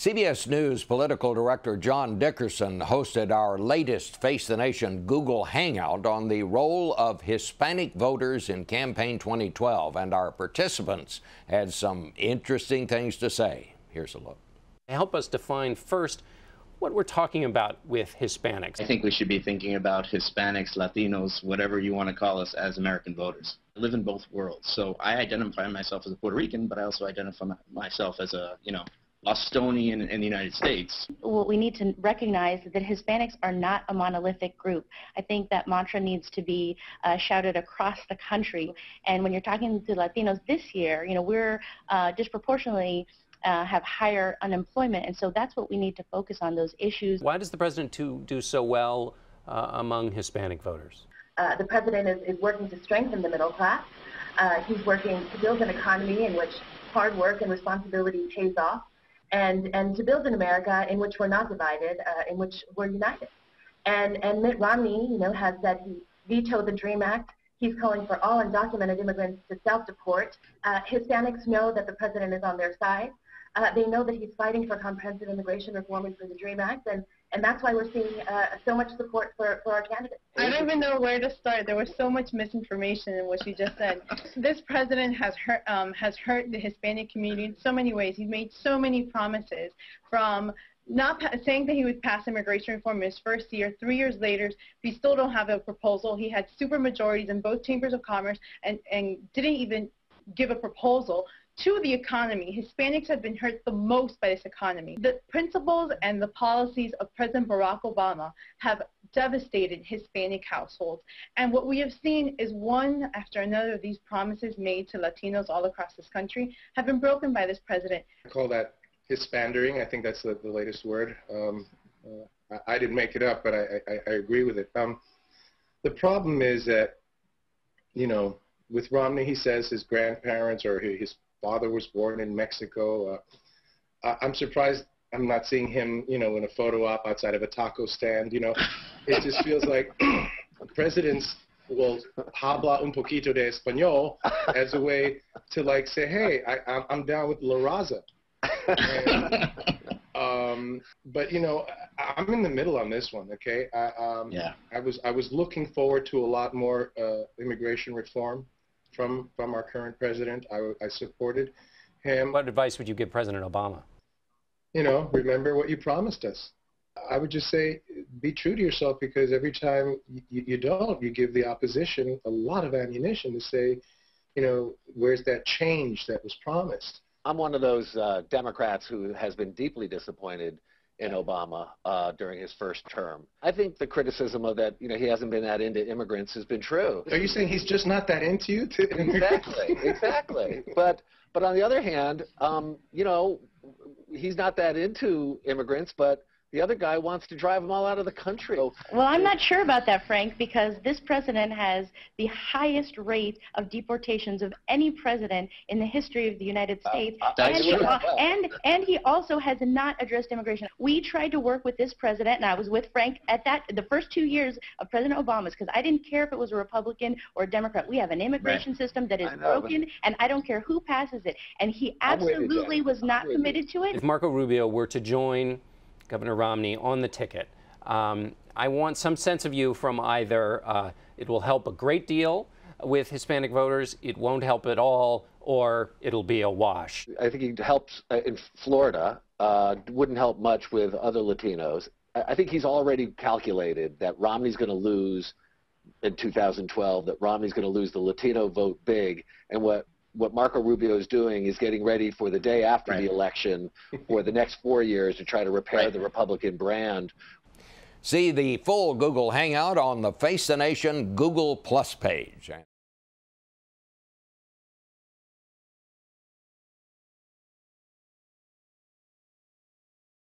CBS News political director John Dickerson hosted our latest Face the Nation Google Hangout on the role of Hispanic voters in campaign 2012, and our participants had some interesting things to say. Here's a look. Help us define first what we're talking about with Hispanics. I think we should be thinking about Hispanics, Latinos, whatever you want to call us, as American voters. I live in both worlds, so I identify myself as a Puerto Rican, but I also identify myself as a, Bostonian in the United States. What we need to recognize is that Hispanics are not a monolithic group. I think that mantra needs to be shouted across the country. And when you're talking to Latinos this year, we're disproportionately have higher unemployment, and so that's what we need to focus on, those issues. Why does the president do so well among Hispanic voters? The president is working to strengthen the middle class. He's working to build an economy in which hard work and responsibility pays off, and to build an America in which we're not divided, in which we're united. And Mitt Romney, has said he vetoed the DREAM Act. He's calling for all undocumented immigrants to self-deport. Hispanics know that the president is on their side. They know that he's fighting for comprehensive immigration reform and for the DREAM Act, and that's why we're seeing so much support for our candidates. I don't even know where to start. There was so much misinformation in what you just said. This president has hurt the Hispanic community in so many ways. He's made so many promises, from not saying that he would pass immigration reform in his first year. 3 years later, we still don't have a proposal. He had super majorities in both chambers of commerce and didn't even give a proposal to the economy. Hispanics have been hurt the most by this economy. The principles and the policies of President Barack Obama have devastated Hispanic households. And what we have seen is one after another of these promises made to Latinos all across this country have been broken by this president. I call that Hispandering. I think that's the latest word. I didn't make it up, but I agree with it. The problem is that, with Romney, he says his grandparents or his father was born in Mexico. I'm surprised I'm not seeing him, in a photo op outside of a taco stand. It just feels like presidents will habla un poquito de español as a way to say, hey, I'm down with La Raza. But I'm in the middle on this one. Okay, I was looking forward to a lot more immigration reform from our current president. I supported him. What advice would you give President Obama? Remember what you promised us. I would just say, be true to yourself, because every time you don't, you give the opposition a lot of ammunition to say, where's that change that was promised? I'm one of those Democrats who has been deeply disappointed in Obama during his first term. I think the criticism of that, he hasn't been that into immigrants has been true. Are you saying he's just not that into you? Exactly. But on the other hand, he's not that into immigrants, but the other guy wants to drive them all out of the country. Well, I'm not sure about that, Frank, because this president has the highest rate of deportations of any president in the history of the United States. And he also has not addressed immigration. We tried to work with this president, and I was with Frank at the first 2 years of President Obama's, because I didn't care if it was a Republican or a Democrat. We have an immigration system that is broken, and I don't care who passes it. And he absolutely was not committed to it. If Marco Rubio were to join Governor Romney on the ticket, I want some sense of you from either it will help a great deal with Hispanic voters, it won't help at all, or it'll be a wash. I think he helps in Florida, wouldn't help much with other Latinos. I think he's already calculated that Romney's going to lose in 2012, that Romney's going to lose the Latino vote big, and what Marco Rubio is doing is getting ready for the day after the election for the next 4 years to try to repair the Republican brand. See the full Google Hangout on the Face the Nation Google Plus page.